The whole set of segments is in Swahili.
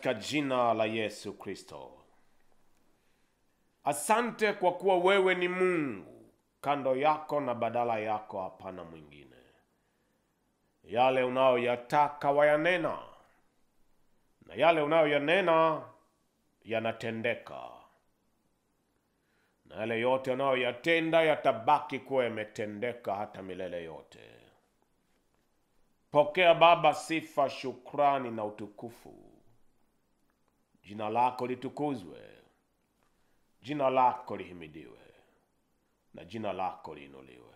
katika jina la Yesu Kristo. Asante kwa kuwa wewe ni Mungu, kando yako na badala yako hapana mwingine. Yale unayoyataka wayanena, na yale unayoyanena yanatendeka, na yale yote unayoyatenda yatabaki kuwa yametendeka hata milele yote. Pokea Baba sifa, shukrani na utukufu. Jina lako litukuzwe, jina lako lihimidiwe, na jina lako liinuliwe.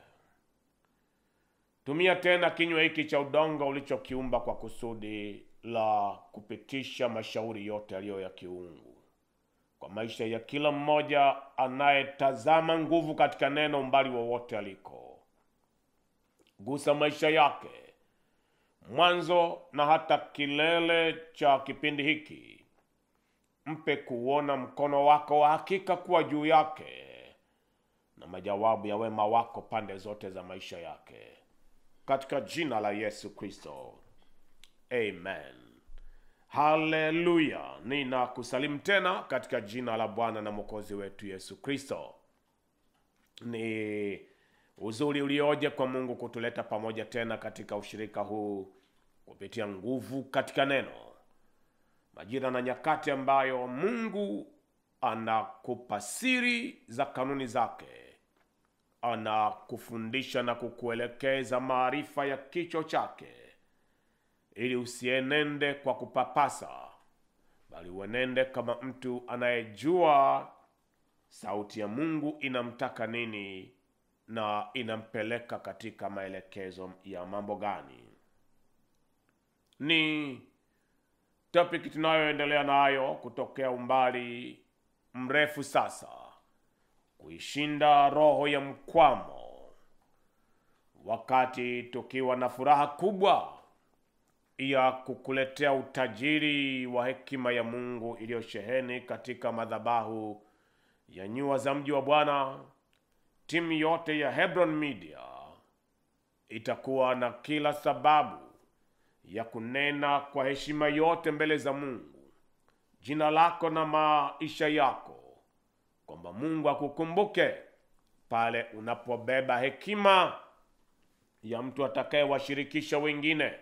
Tumia tena kinywa hiki cha udongo ulichokiumba kwa kusudi la kupitisha mashauri yote yaliyo ya kiungu kwa maisha ya kila mmoja anayetazama nguvu katika neno umbali wowote aliko. Gusa maisha yake, mwanzo na hata kilele cha kipindi hiki. Mpe kuona mkono wako wa hakika kuwa juu yake, na majawabu ya wema wako pande zote za maisha yake. Katika jina la Yesu Kristo. Amen. Haleluya. Ninakusalimu tena katika jina la Bwana na Mwokozi wetu Yesu Kristo. Ni uzuri ulioje kwa Mungu kutuleta pamoja tena katika ushirika huu kupitia nguvu katika neno. Majira na nyakati ambayo Mungu anakupa siri za kanuni zake. Anakufundisha na kukuelekeza maarifa ya kichwa chake, ili usienende kwa kupapasa, bali uenende kama mtu anayejua sauti ya Mungu inamtaka nini na inampeleka katika maelekezo ya mambo gani. Ni topic tunayoendelea nayo kutokea umbali mrefu sasa. Kuishinda roho ya mkwamo, wakati tukiwa na furaha kubwa ya kukuletea utajiri wa hekima ya Mungu iliyosheheni katika madhabahu ya nyua za mji wa Bwana. Timu yote ya Hebron Media itakuwa na kila sababu ya kunena kwa heshima yote mbele za Mungu jina lako na maisha yako, kwamba Mungu akukumbuke pale unapobeba hekima ya mtu atakayewashirikisha wengine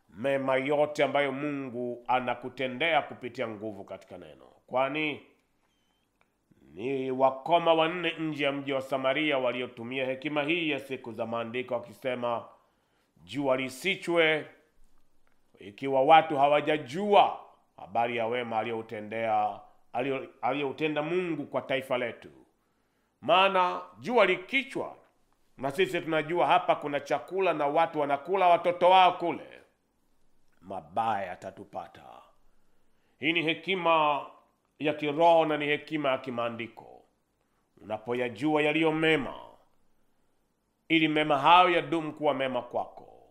mema yote ambayo Mungu anakutendea kupitia nguvu katika neno. Kwani ni wakoma 4 nje ya mji wa Samaria waliotumia hekima hii ya siku za maandiko, wakisema jua lisichwe, ikiwa watu hawajajua habari ya wema aliyoutenda Mungu kwa taifa letu. Maana jua likichwa, na sisi tunajua hapa kuna chakula na watu wanakula watoto wao kule, mabaya yatatupata. Hii ni hekima ya kiroho na ni hekima ya kimaandiko. Unapoyajua yaliyo mema, ili mema hayo yadumu kuwa mema kwako,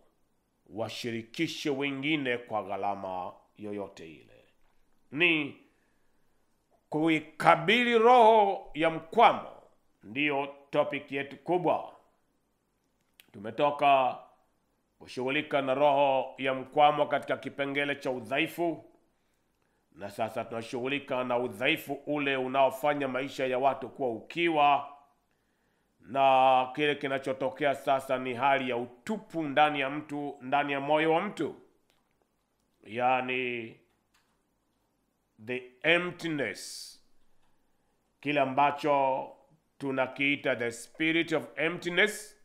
washirikishe wengine kwa gharama yoyote ile. Ni kuikabili roho ya mkwamo ndiyo topic yetu kubwa. Tumetoka kushughulika na roho ya mkwamo katika kipengele cha udhaifu, na sasa tunashughulika na udhaifu ule unaofanya maisha ya watu kuwa ukiwa, na kile kinachotokea sasa ni hali ya utupu ndani ya mtu, ndani ya moyo wa mtu. Yani the emptiness, kile ambacho tunakiita the spirit of emptiness,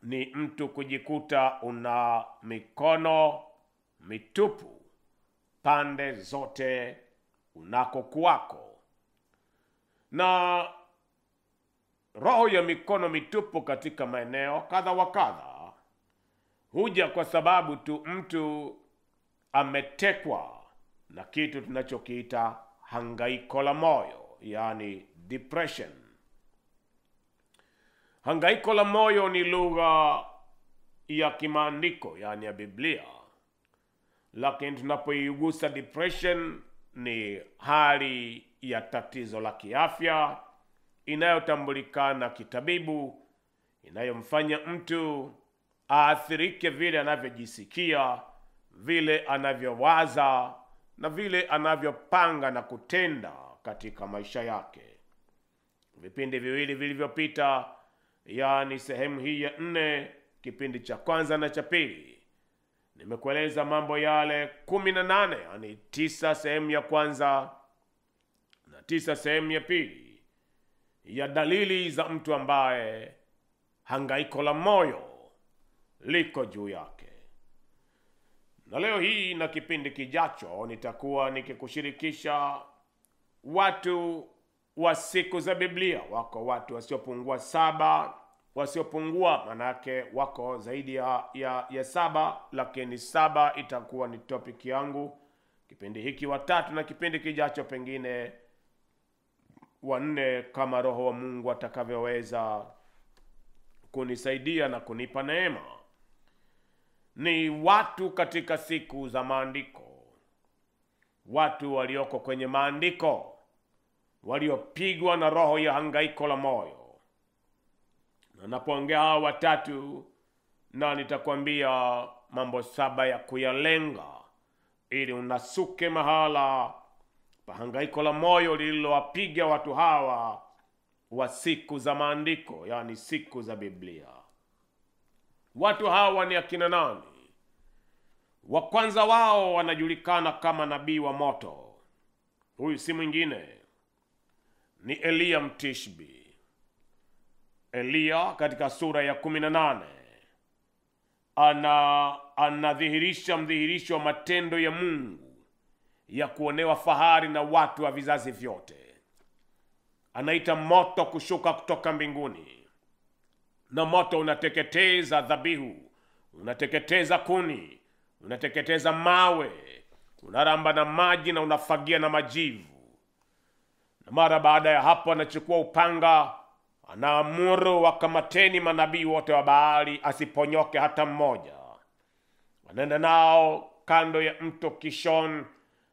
ni mtu kujikuta una mikono mitupu pande zote unakokuwako. Na roho ya mikono mitupu katika maeneo kadha wa kadha huja kwa sababu tu mtu ametekwa na kitu tunachokiita hangaiko la moyo, yani depression. Hangaiko la moyo ni lugha ya kimaandiko, yani ya Biblia. Lakini tunapoigusa depression, ni hali ya tatizo la kiafya inayotambulikana kitabibu, inayomfanya mtu aathirike vile anavyojisikia, vile anavyowaza, na vile anavyopanga na kutenda katika maisha yake. Vipindi viwili vilivyopita, yaani sehemu hii ya 4, kipindi cha kwanza na cha pili, nimekueleza mambo yale 18, yaani 9 sehemu ya kwanza na 9 sehemu ya pili, ya dalili za mtu ambaye hangaiko la moyo liko juu yake. Na leo hii na kipindi kijacho nitakuwa nikikushirikisha watu wa siku za Biblia. Wako watu wasiopungua 7, wasiopungua manake wako zaidi ya 7, lakini 7 itakuwa ni topic yangu kipindi hiki wa 3, na kipindi kijacho pengine wa 4, kama Roho wa Mungu atakavyoweza kunisaidia na kunipa neema. Ni watu katika siku za maandiko, watu walioko kwenye maandiko, waliopigwa na roho ya hangaiko la moyo. Na napoongea hawa watatu, na nitakwambia mambo 7 ya kuyalenga ili unasuke mahala pa hangaiko la moyo lililowapiga watu hawa wa siku za maandiko, yani siku za Biblia. Watu hawa ni akina nani? Wa kwanza wao wanajulikana kama nabii wa moto. Huyu si mwingine, ni Eliya Mtishbi. Eliya katika sura ya 18 anadhihirisha mdhihirisho wa matendo ya Mungu ya kuonewa fahari na watu wa vizazi vyote. Anaita moto kushuka kutoka mbinguni, na moto unateketeza dhabihu, unateketeza kuni, unateketeza mawe, unaramba na maji na unafagia na majivu. Na mara baada ya hapo anachukua upanga, anaamuru wakamateni manabii wote wa Baali, asiponyoke hata mmoja. Wanaenda nao kando ya mto Kishon.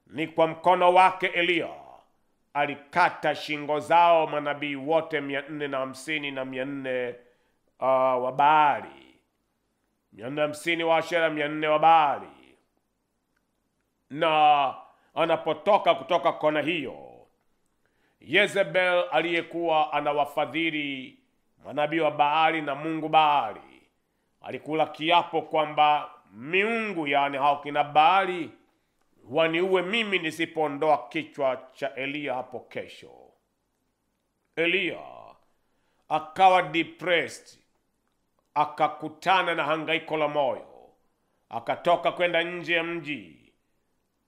Ni kwa mkono wake Eliya alikata shingo zao manabii wote 450 na 400 wa Baali, 450 wa Ashera, 400 wa Baali. Na anapotoka kutoka kona hiyo, Yezebel aliyekuwa anawafadhili manabii wa Baali na mungu Baali alikula kiapo kwamba miungu, yani hao kina Baali, waniue mimi nisipoondoa kichwa cha Eliya hapo kesho. Eliya akawa depressed, akakutana na hangaiko la moyo, akatoka kwenda nje ya mji,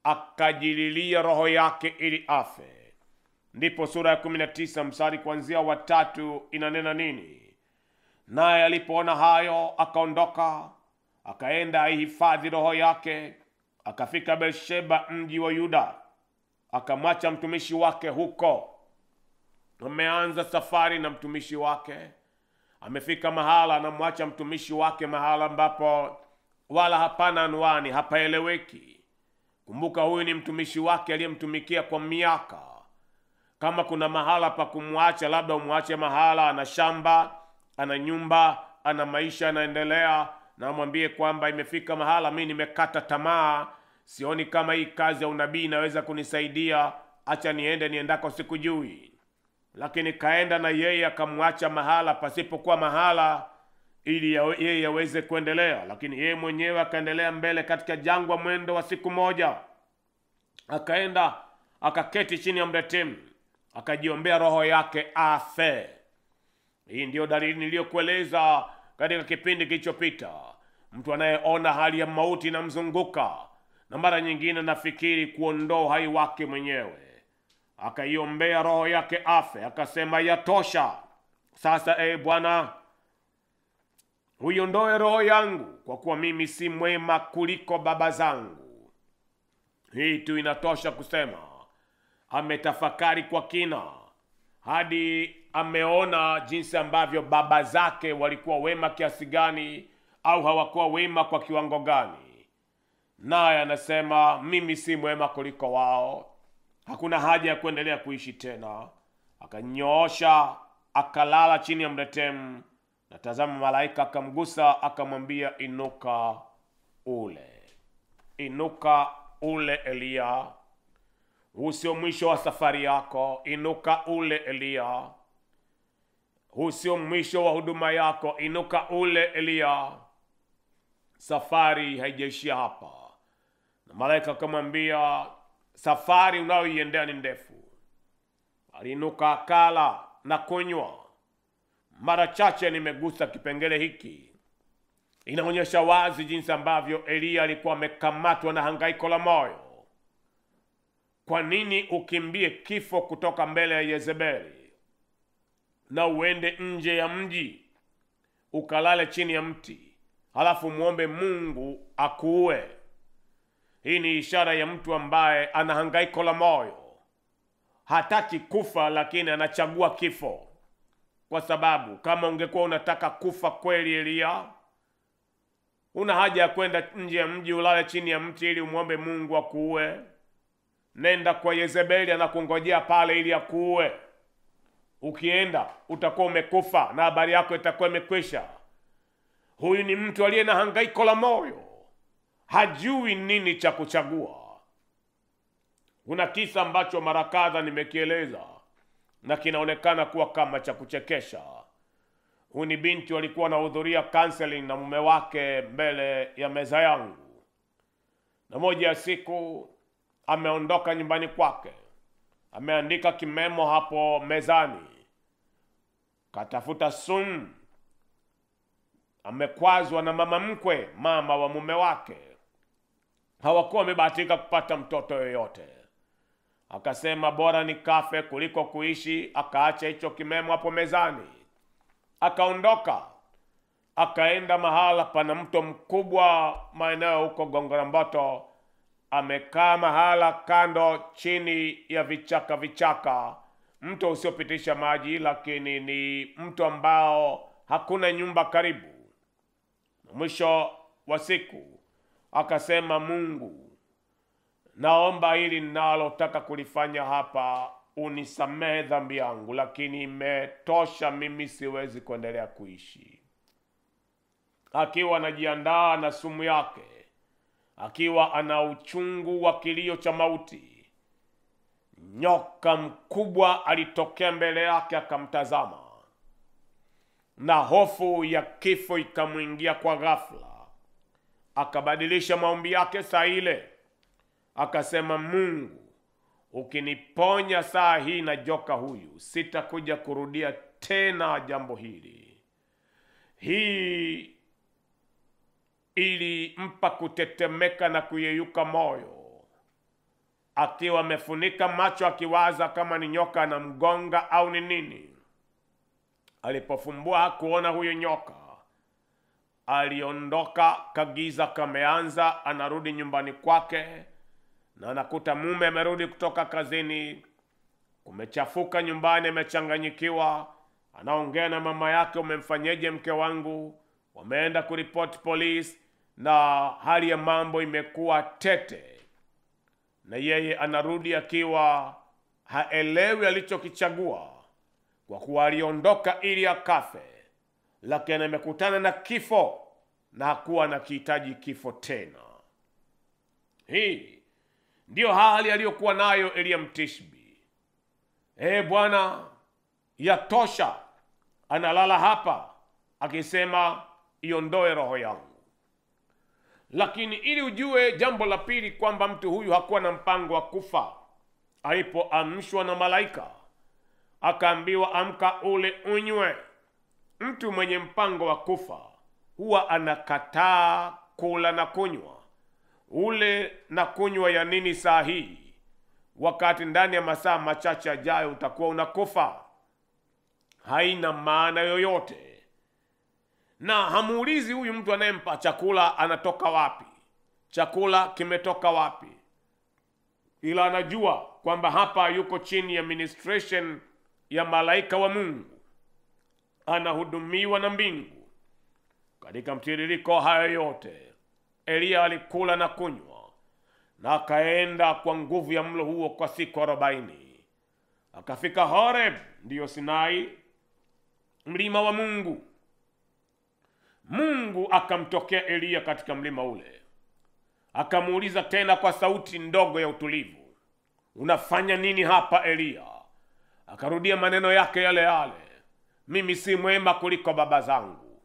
akajililia roho yake ili afe. Ndipo sura ya 19 mstari kuanzia wa 3 inanena nini? Naye alipoona hayo akaondoka, akaenda aihifadhi roho yake, akafika Beersheba mji wa Yuda, akamwacha mtumishi wake huko. Ameanza safari na mtumishi wake, amefika mahala, anamwacha mtumishi wake mahala ambapo wala hapana anwani, hapaeleweki. Kumbuka huyu ni mtumishi wake aliyemtumikia kwa miaka. Kama kuna mahala pa kumwacha, labda umwache mahala ana shamba, ana nyumba, ana maisha yanaendelea, na mwambie kwamba imefika mahala mimi nimekata tamaa, sioni kama hii kazi ya unabii inaweza kunisaidia, acha niendako sikujui. Lakini kaenda na yeye akamwacha mahala pasipokuwa mahala ili yeye aweze kuendelea. Lakini yeye mwenyewe akaendelea mbele katika jangwa mwendo wa siku moja. Akaenda akaketi chini ya mretemu, akajiombea roho yake afe. Hii ndio dalili niliyokueleza katika kipindi kilichopita. Mtu anayeona hali ya mauti inamzunguka, na mara nyingine nafikiri kuondoa uhai wake mwenyewe, akaiombea roho yake afe, akasema yatosha sasa, Bwana, uiondoe roho yangu, kwa kuwa mimi si mwema kuliko baba zangu. Hii tu inatosha kusema ametafakari kwa kina hadi ameona jinsi ambavyo baba zake walikuwa wema kiasi gani au hawakuwa wema kwa kiwango gani. Naye anasema mimi si mwema kuliko wao, hakuna haja ya kuendelea kuishi tena. Akanyoosha, akalala chini ya mretemu, na tazama malaika akamgusa, akamwambia inuka ule. Inuka ule Eliya, Huu sio mwisho wa safari yako, inuka ule Eliya. Huu sio mwisho wa huduma yako, inuka ule Eliya. Safari haijaishia hapa. Na malaika akamwambia, safari unayoiendea ni ndefu. Aliinuka akala na kunywa. Mara chache nimegusa kipengele hiki. Inaonyesha wazi jinsi ambavyo Eliya alikuwa amekamatwa na hangaiko la moyo. Kwa nini ukimbie kifo kutoka mbele ya Yezebeli na uende nje ya mji ukalale chini ya mti, halafu muombe Mungu akuue? Hii ni ishara ya mtu ambaye ana hangaiko la moyo. Hataki kufa, lakini anachagua kifo. Kwa sababu kama ungekuwa unataka kufa kweli, Eliya, una haja ya kwenda nje ya mji ulale chini ya mti ili umuombe Mungu akuue? Nenda kwa Yezebeli, anakungojea pale ili akuue. Ukienda utakuwa umekufa na habari yako itakuwa imekwisha. Huyu ni mtu aliye na hangaiko la moyo, hajui nini cha kuchagua. Kuna kisa ambacho mara kadha nimekieleza na kinaonekana kuwa kama cha kuchekesha. Huyu ni binti walikuwa wanahudhuria counseling na mume wake mbele ya meza yangu. Na moja ya siku ameondoka nyumbani kwake. Ameandika kimemo hapo mezani. Katafuta sumu. Amekwazwa na mama mkwe, mama wa mume wake. Hawakuwa wamebahatika kupata mtoto yoyote. Akasema bora nikafe kuliko kuishi. Akaacha hicho kimemo hapo mezani. Akaondoka. Akaenda mahala pana mto mkubwa maeneo huko Gongo la Mboto. Amekaa mahala kando chini ya vichaka. Mto usiopitisha maji, lakini ni mto ambao hakuna nyumba karibu. Mwisho wa siku akasema, Mungu, naomba hili ninalotaka kulifanya hapa unisamehe dhambi yangu, lakini imetosha, mimi siwezi kuendelea kuishi. Akiwa anajiandaa na sumu yake, akiwa ana uchungu wa kilio cha mauti, nyoka mkubwa alitokea mbele yake akamtazama, na hofu ya kifo ikamwingia kwa ghafla. Akabadilisha maombi yake saa ile, akasema, Mungu, ukiniponya saa hii na joka huyu, sitakuja kurudia tena jambo hili. Hii ilimpa kutetemeka na kuyeyuka moyo. Akiwa amefunika macho akiwaza kama ni nyoka anamgonga au ni nini. Alipofumbua kuona huyo nyoka, aliondoka. Kagiza kameanza. Anarudi nyumbani kwake na anakuta mume amerudi kutoka kazini. Kumechafuka nyumbani, amechanganyikiwa. Anaongea na mama yake, umemfanyeje mke wangu? Wameenda kuripoti polisi na hali ya mambo imekuwa tete. Na yeye anarudi akiwa haelewi alichokichagua, kwa kuwa aliondoka ili akafe, lakini amekutana na kifo na hakuwa anakihitaji kifo tena. Hii ndiyo hali aliyokuwa nayo Eliya Mtishbi. Bwana, yatosha. Analala hapa akisema, iondoe roho yangu. Lakini ili ujue jambo la pili, kwamba mtu huyu hakuwa na mpango wa kufa, alipoamshwa na malaika akaambiwa, amka ule unywe. Mtu mwenye mpango wa kufa huwa anakataa kula na kunywa. Ule na kunywa ya nini saa hii, wakati ndani ya masaa machache yajayo utakuwa unakufa? Haina maana yoyote. Na hamuulizi huyu mtu anayempa chakula anatoka wapi, chakula kimetoka wapi, ila anajua kwamba hapa yuko chini ya administration ya malaika wa Mungu, anahudumiwa na mbingu. Katika mtiririko hayo yote, Eliya alikula na kunywa na akaenda kwa nguvu ya mlo huo kwa siku 40. Akafika Horeb, ndiyo Sinai, mlima wa Mungu. Mungu akamtokea Eliya katika mlima ule. Akamuuliza tena kwa sauti ndogo ya utulivu, unafanya nini hapa Eliya? Akarudia maneno yake yale yale, mimi si mwema kuliko baba zangu.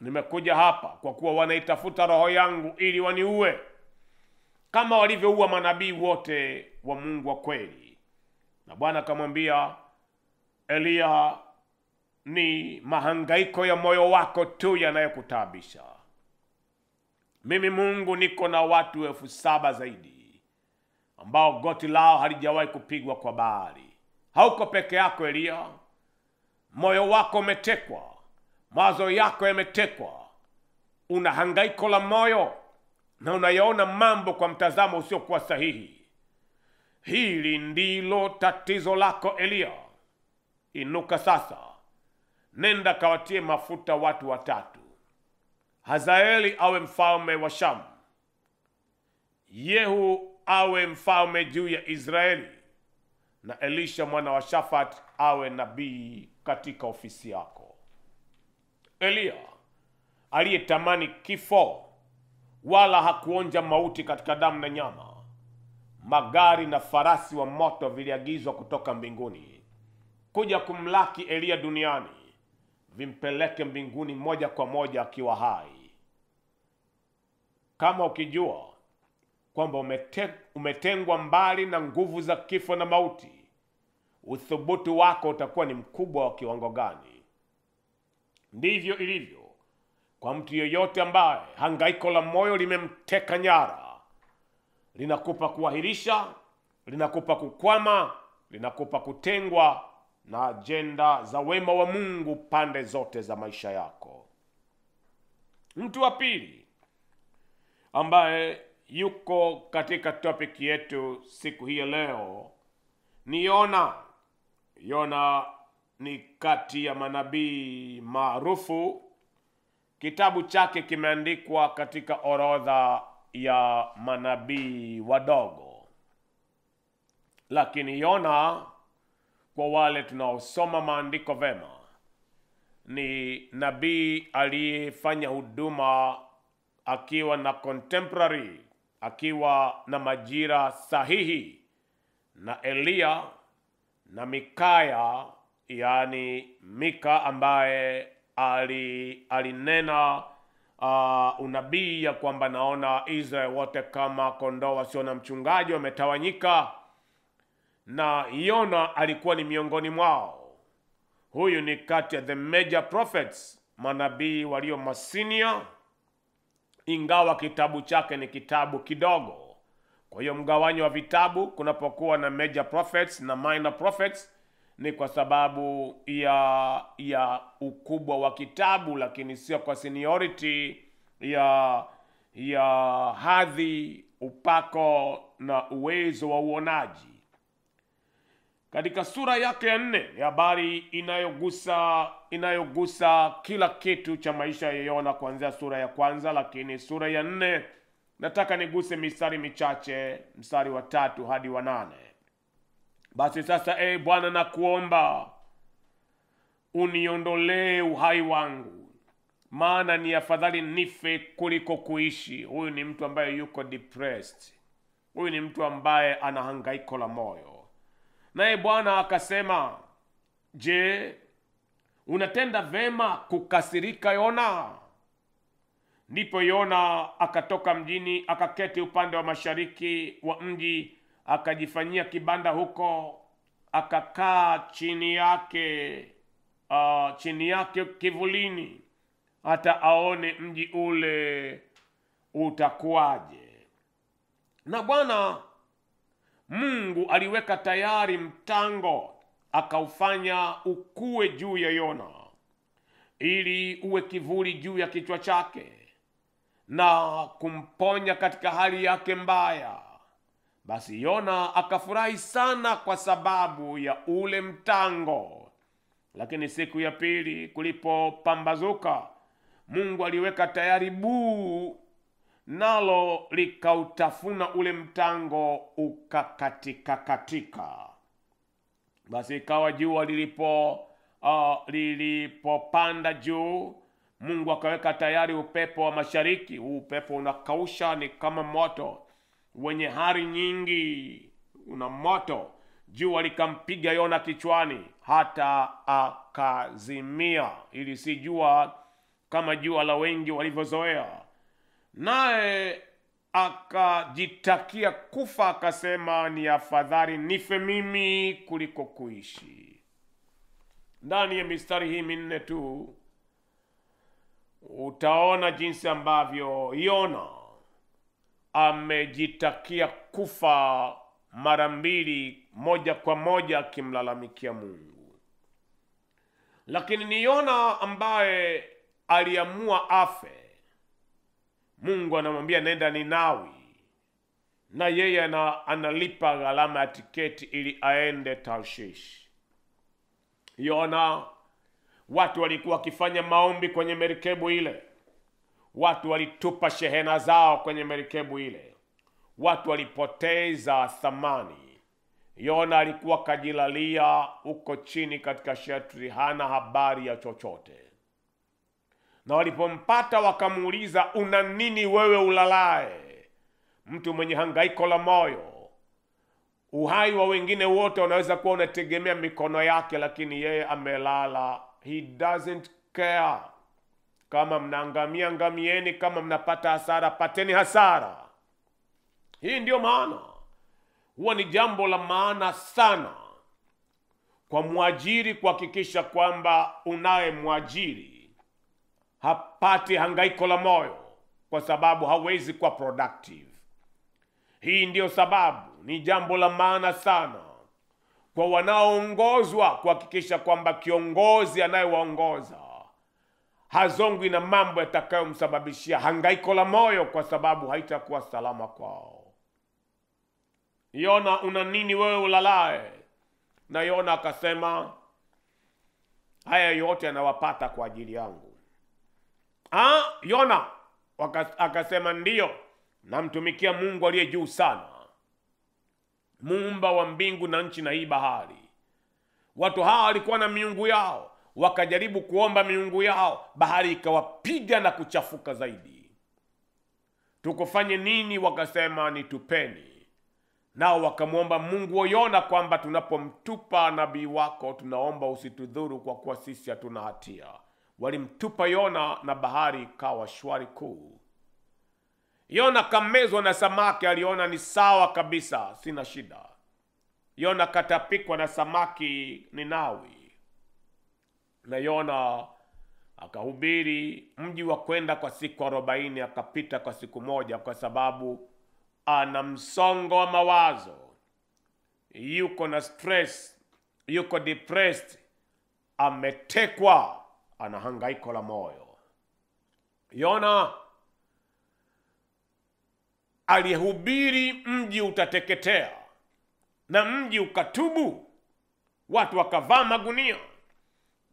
Nimekuja hapa kwa kuwa wanaitafuta roho yangu ili waniue, kama walivyoua manabii wote wa Mungu wa kweli. Na Bwana akamwambia Eliya, ni mahangaiko ya moyo wako tu yanayokutaabisha. Mimi Mungu niko na watu 7,000 zaidi ambao goti lao halijawahi kupigwa kwa Baali. Hauko peke yako Eliya. Moyo wako umetekwa, mawazo yako yametekwa, una hangaiko la moyo na unayaona mambo kwa mtazamo usiokuwa sahihi. Hili ndilo tatizo lako Eliya. Inuka sasa, nenda kawatie mafuta watu 3. Hazaeli awe mfalme wa Shamu, Yehu awe mfalme juu ya Israeli, na Elisha mwana wa Shafat awe nabii katika ofisi yako. Eliya aliyetamani kifo wala hakuonja mauti katika damu na nyama, magari na farasi wa moto viliagizwa kutoka mbinguni kuja kumlaki Eliya duniani, vimpeleke mbinguni moja kwa moja akiwa hai. Kama ukijua kwamba umetengwa mbali na nguvu za kifo na mauti, uthubutu wako utakuwa ni mkubwa wa kiwango gani? Ndivyo ilivyo kwa mtu yeyote ambaye hangaiko la moyo limemteka nyara. Linakupa kuahirisha, linakupa kukwama, linakupa kutengwa na ajenda za wema wa Mungu pande zote za maisha yako. Mtu wa pili ambaye yuko katika topic yetu siku hii leo ni Yona. Yona ni kati ya manabii maarufu. Kitabu chake kimeandikwa katika orodha ya manabii wadogo. Lakini Yona, kwa wale tunaosoma maandiko vema, ni nabii aliyefanya huduma akiwa na contemporary, akiwa na majira sahihi na Eliya na Mikaya, yani Mika, ambaye alinena unabii ya kwamba naona Israeli wote kama kondoo wasio na mchungaji wametawanyika, na Yona alikuwa ni miongoni mwao. Huyu ni kati ya the major prophets, manabii walio masinia, ingawa kitabu chake ni kitabu kidogo. Kwa hiyo mgawanyo wa vitabu, kunapokuwa na major prophets na minor prophets, ni kwa sababu ya ukubwa wa kitabu, lakini sio kwa seniority ya hadhi, upako na uwezo wa uonaji. Katika sura yake ya 4 ni habari inayogusa kila kitu cha maisha ya Yona kuanzia sura ya 1, lakini sura ya 4 nataka niguse mistari michache, mstari wa 3 hadi wa 8. Basi sasa, Bwana, nakuomba uniondolee uhai wangu, maana ni afadhali nife kuliko kuishi. Huyu ni mtu ambaye yuko depressed. Huyu ni mtu ambaye ana hangaiko la moyo. Naye Bwana akasema, je, unatenda vema kukasirika Yona? Ndipo Yona akatoka mjini, akaketi upande wa mashariki wa mji, akajifanyia kibanda huko, akakaa chini yake kivulini, hata aone mji ule utakuwaje. Na Bwana Mungu aliweka tayari mtango, akaufanya ukue juu ya Yona, ili uwe kivuli juu ya kichwa chake na kumponya katika hali yake mbaya. Basi Yona akafurahi sana kwa sababu ya ule mtango. Lakini siku ya pili kulipopambazuka, Mungu aliweka tayari buu, nalo likautafuna ule mtango, ukakatika. Basi ikawa jua lilipopanda juu, Mungu akaweka tayari upepo wa mashariki. Huu upepo unakausha, ni kama moto wenye hari nyingi, una moto. Jua likampiga Yona kichwani hata akazimia. Ili si jua kama jua la wengi walivyozoea. Naye akajitakia kufa, akasema ni afadhali nife mimi kuliko kuishi. Ndani ya mistari hii minne tu utaona jinsi ambavyo Yona amejitakia kufa mara mbili, moja kwa moja akimlalamikia Mungu. Lakini ni Yona ambaye aliamua afe. Mungu anamwambia nenda Ninawi, na yeye analipa gharama ya tiketi ili aende Tarshish. Yona, watu walikuwa wakifanya maombi kwenye merikebu ile. Watu walitupa shehena zao kwenye merikebu ile. Watu walipoteza thamani. Yona alikuwa kajilalia uko chini katika shetri, hana habari ya chochote. Na walipompata wakamuuliza, una nini wewe ulalae? Mtu mwenye hangaiko la moyo. Uhai wa wengine wote unaweza kuwa unategemea mikono yake, lakini yeye amelala. He doesn't care. Kama mnaangamia ngamieni, kama mnapata hasara pateni hasara. Hii ndio maana. Huwa ni jambo la maana sana kwa mwajiri kuhakikisha kwamba unaye mwajiri hapati hangaiko la moyo, kwa sababu hawezi kuwa productive. Hii ndio sababu ni jambo la maana sana kwa wanaoongozwa kuhakikisha kwamba kiongozi anayewaongoza hazongwi na mambo yatakayomsababishia hangaiko la moyo, kwa sababu haitakuwa salama kwao. Yona, una nini wewe ulalae? Na Yona akasema, haya yote yanawapata kwa ajili yangu. Yona akasema, ndiyo, namtumikia Mungu aliye juu sana, muumba wa mbingu na nchi na hii bahari. Watu hawa walikuwa na miungu yao, wakajaribu kuomba miungu yao, bahari ikawapiga na kuchafuka zaidi. Tukufanye nini? Wakasema, nitupeni. Nao wakamuomba Mungu wa Yona kwamba tunapomtupa nabii wako tunaomba usitudhuru, kwa kuwa sisi hatuna hatia. Walimtupa Yona na bahari ikawa shwari kuu. Yona kamezwa na samaki, aliona ni sawa kabisa, sina shida. Yona katapikwa na samaki Ninawi. Na Yona akahubiri mji wa kwenda kwa siku 40, akapita kwa siku moja, kwa sababu ana msongo wa mawazo, yuko na stress, yuko depressed, ametekwa, ana hangaiko la moyo. Yona alihubiri mji utateketea, na mji ukatubu, watu wakavaa magunia.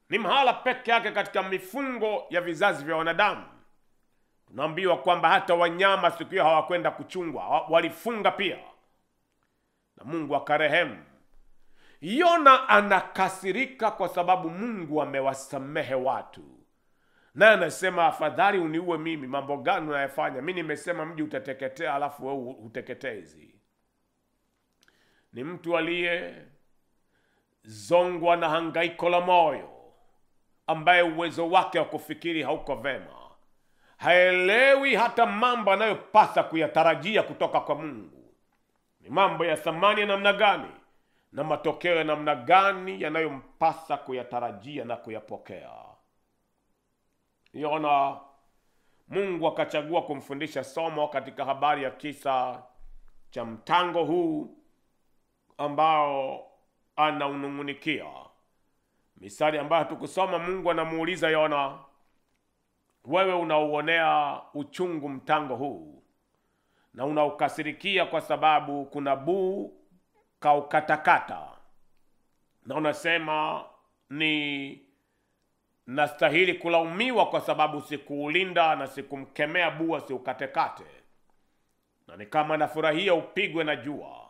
Ni mahala peke yake katika mifungo ya vizazi vya wanadamu tunaambiwa kwamba hata wanyama siku hiyo hawakwenda kuchungwa, walifunga pia, na Mungu akarehemu. Yona anakasirika kwa sababu Mungu amewasamehe watu, na anasema, afadhali uniue mimi. Mambo gani unayofanya? Mimi nimesema mji utateketea, alafu wewe uteketezi. Ni mtu aliye zongwa na hangaiko la moyo, ambaye uwezo wake wa kufikiri hauko vema. Haelewi hata mambo anayopasa kuyatarajia kutoka kwa Mungu ni mambo ya thamani ya namna gani, na matokeo ya namna gani yanayompasa kuyatarajia na kuyapokea. Yona, Mungu akachagua kumfundisha somo katika habari ya kisa cha mtango huu ambao anaunungunikia. Misali ambayo tukusoma, Mungu anamuuliza Yona, wewe unauonea uchungu mtango huu na unaukasirikia kwa sababu kuna buu kaukatakata, na unasema ni nastahili kulaumiwa kwa sababu sikuulinda na sikumkemea buu asiukatekate, na ni kama nafurahia upigwe na jua.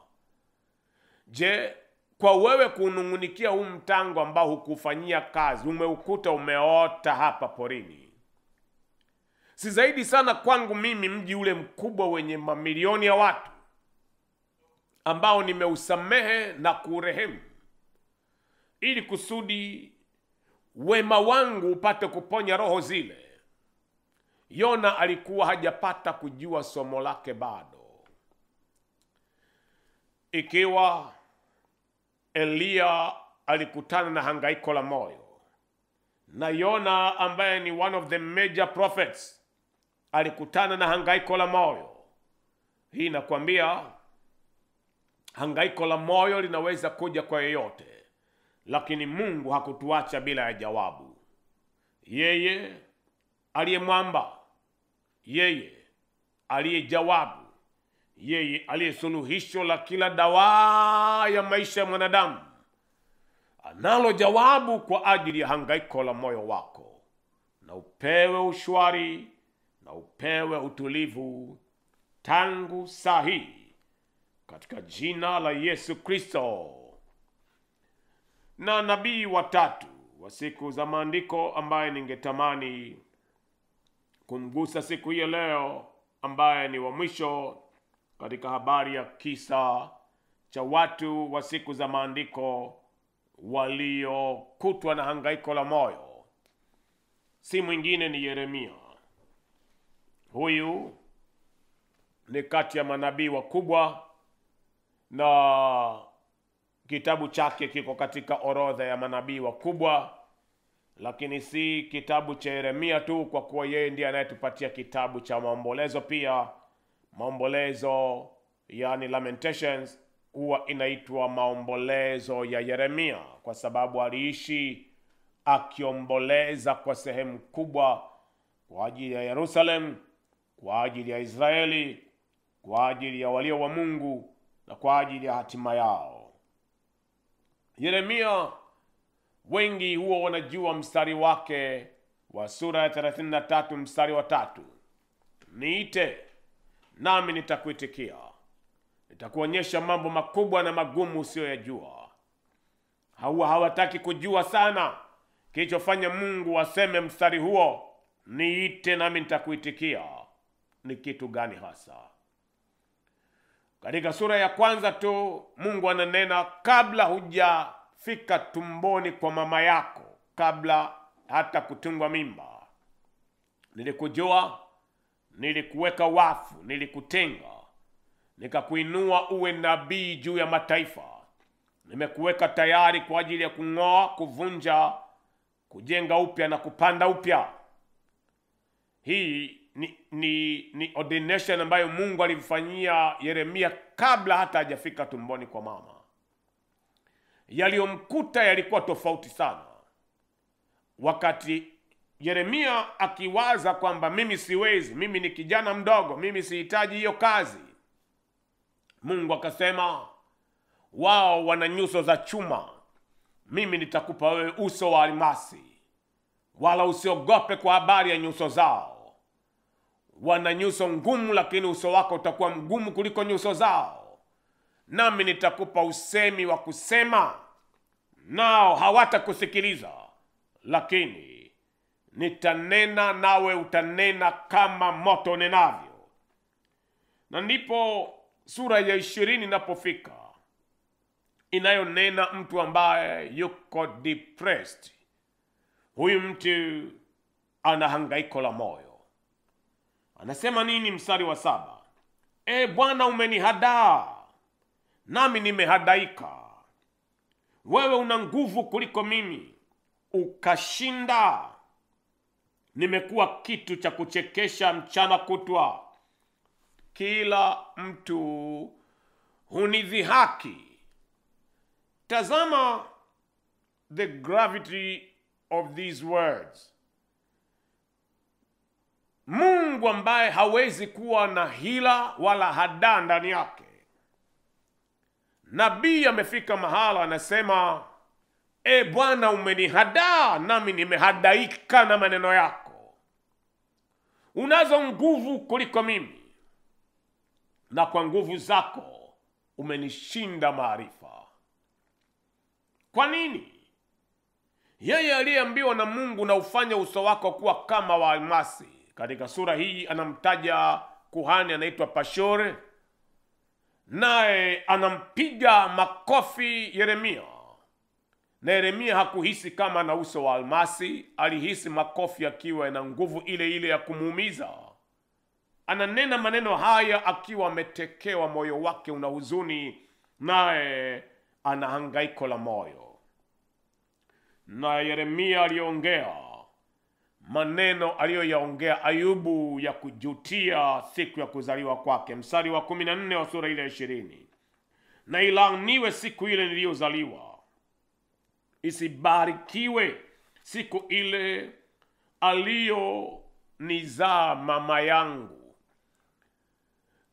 Je, kwa wewe kunungunikia huu mtango ambao hukufanyia kazi, umeukuta umeota hapa porini, si zaidi sana kwangu mimi mji ule mkubwa wenye mamilioni ya watu ambao nimeusamehe na kurehemu, ili kusudi wema wangu upate kuponya roho zile. Yona alikuwa hajapata kujua somo lake bado. Ikiwa Eliya alikutana na hangaiko la moyo, na Yona ambaye ni one of the major prophets alikutana na hangaiko la moyo, hii nakwambia hangaiko la moyo linaweza kuja kwa yeyote, lakini Mungu hakutuacha bila ya jawabu. Yeye aliye mwamba, yeye aliye jawabu, yeye aliye suluhisho la kila dawa ya maisha ya mwanadamu, analo jawabu kwa ajili ya hangaiko la moyo wako, na upewe ushwari na upewe utulivu tangu saa hii katika jina la Yesu Kristo. Na nabii watatu wa siku za maandiko ambaye ningetamani kumgusa siku hii leo, ambaye ni wa mwisho katika habari ya kisa cha watu wa siku za maandiko waliokutwa na hangaiko la moyo, si mwingine ni Yeremia. Huyu ni kati ya manabii wakubwa, na kitabu chake kiko katika orodha ya manabii wakubwa, lakini si kitabu cha Yeremia tu, kwa kuwa yeye ndiye anayetupatia kitabu cha maombolezo pia. Maombolezo yani Lamentations huwa inaitwa maombolezo ya Yeremia, kwa sababu aliishi akiomboleza kwa sehemu kubwa kwa ajili ya Yerusalemu, kwa ajili ya Israeli, kwa ajili ya walio wa Mungu na kwa ajili ya hatima yao. Yeremia wengi huwa wanajua mstari wake wa sura ya 33 mstari wa 3. Niite nami nitakuitikia, nitakuonyesha mambo makubwa na magumu usiyoyajua. Hawataki kujua sana kilichofanya Mungu aseme mstari huo, niite nami nitakuitikia, ni kitu gani hasa. Katika sura ya kwanza tu Mungu ananena, kabla hujafika tumboni kwa mama yako, kabla hata kutungwa mimba, nilikujua, nilikuweka wafu, nilikutenga, nikakuinua uwe nabii juu ya mataifa. Nimekuweka tayari kwa ajili ya kung'oa, kuvunja, kujenga upya na kupanda upya. Hii ni ordination ambayo Mungu alimfanyia Yeremia kabla hata hajafika tumboni kwa mama. Yaliyomkuta yalikuwa tofauti sana. Wakati Yeremia akiwaza kwamba mimi siwezi, mimi ni kijana mdogo, mimi sihitaji hiyo kazi, Mungu akasema, wao wana nyuso za chuma, mimi nitakupa wewe uso wa almasi, wala usiogope kwa habari ya nyuso zao. Wana nyuso ngumu, lakini uso wako utakuwa mgumu kuliko nyuso zao. Nami nitakupa usemi wa kusema, nao hawatakusikiliza, lakini nitanena nawe utanena kama moto nenavyo. Na ndipo sura ya 20 inapofika, inayonena mtu ambaye yuko depressed. Huyu mtu ana hangaiko la moyo. Anasema nini mstari wa 7? Bwana umenihadaa, nami nimehadaika. Wewe una nguvu kuliko mimi, ukashinda. Nimekuwa kitu cha kuchekesha mchana kutwa, kila mtu hunidhihaki. Tazama the gravity of these words. Mungu ambaye hawezi kuwa na hila wala hadaa ndani yake. Nabii amefika mahala anasema, Bwana umenihadaa, nami nimehadaika na maneno yako. Unazo nguvu kuliko mimi, na kwa nguvu zako umenishinda maarifa. Kwa nini? Yeye aliyeambiwa na Mungu, na ufanye uso wako kuwa kama wa almasi. Katika sura hii anamtaja kuhani anaitwa Pashur, naye anampiga makofi Yeremia. Na Yeremia hakuhisi kama na uso wa almasi, alihisi makofi akiwa na nguvu ile ile ya kumuumiza. Ananena maneno haya akiwa ametekewa, moyo wake una huzuni, naye ana hangaiko la moyo. Na Yeremia aliongea maneno aliyoyaongea Ayubu ya kujutia siku ya kuzaliwa kwake. Mstari wa 14 wa sura ile 20. Na ilaaniwe siku ile niliyozaliwa, isibarikiwe siku ile aliyonizaa mama yangu.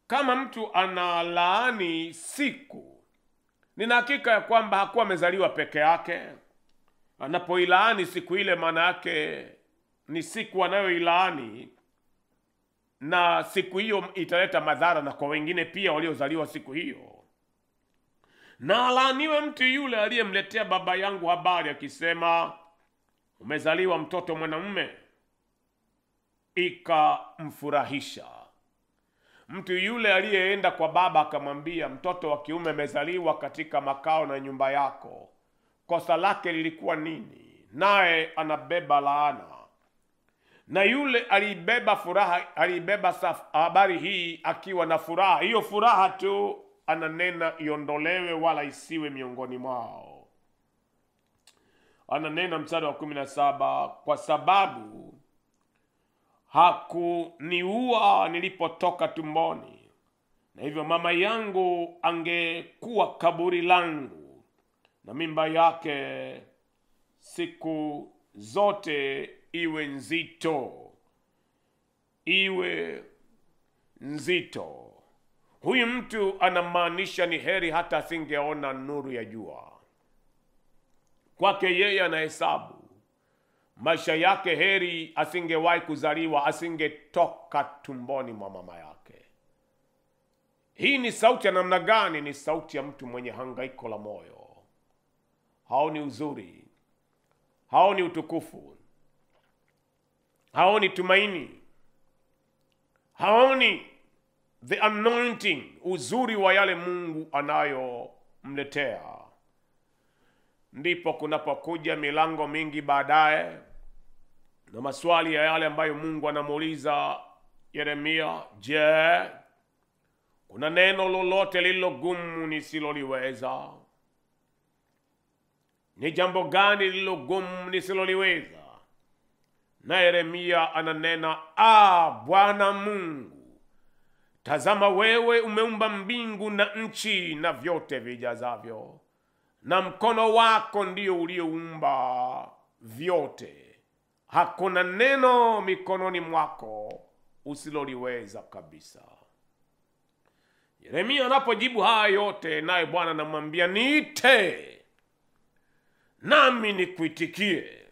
Kama mtu analaani siku, nina hakika ya kwamba hakuwa amezaliwa peke yake. Anapoilaani siku ile, maana yake ni siku anayoilaani, na siku hiyo italeta madhara na kwa wengine pia waliozaliwa siku hiyo. Na alaaniwe mtu yule aliyemletea baba yangu habari akisema, umezaliwa mtoto mwanamume, ikamfurahisha. Mtu yule aliyeenda kwa baba akamwambia, mtoto wa kiume amezaliwa katika makao na nyumba yako, kosa lake lilikuwa nini? Naye anabeba laana. Na yule alibeba furaha, alibeba habari hii akiwa na furaha. Hiyo furaha tu ananena iondolewe wala isiwe miongoni mwao. Ananena mstari wa 17, kwa sababu hakuniua nilipotoka tumboni, na hivyo mama yangu angekuwa kaburi langu, na mimba yake siku zote iwe nzito, iwe nzito. Huyu mtu anamaanisha ni heri hata asingeona nuru ya jua. Kwake yeye anahesabu maisha yake heri asingewahi kuzaliwa, asingetoka tumboni mwa mama yake. Hii ni sauti ya namna gani? Ni sauti ya mtu mwenye hangaiko la moyo. Haoni uzuri, haoni utukufu, haoni tumaini, haoni the anointing, uzuri wa yale Mungu anayomletea. Ndipo kunapokuja milango mingi baadaye na maswali ya yale ambayo Mungu anamuuliza Yeremia. Je, kuna neno lolote lililo gumu nisiloliweza? Ni jambo gani lililo gumu nisiloliweza? Na Yeremia ananena, Bwana Mungu, tazama wewe umeumba mbingu na nchi na vyote vijazavyo, na mkono wako ndio ulioumba vyote. Hakuna neno mikononi mwako usiloliweza kabisa. Yeremia anapojibu haya yote, naye Bwana anamwambia, niite nami nikuitikie,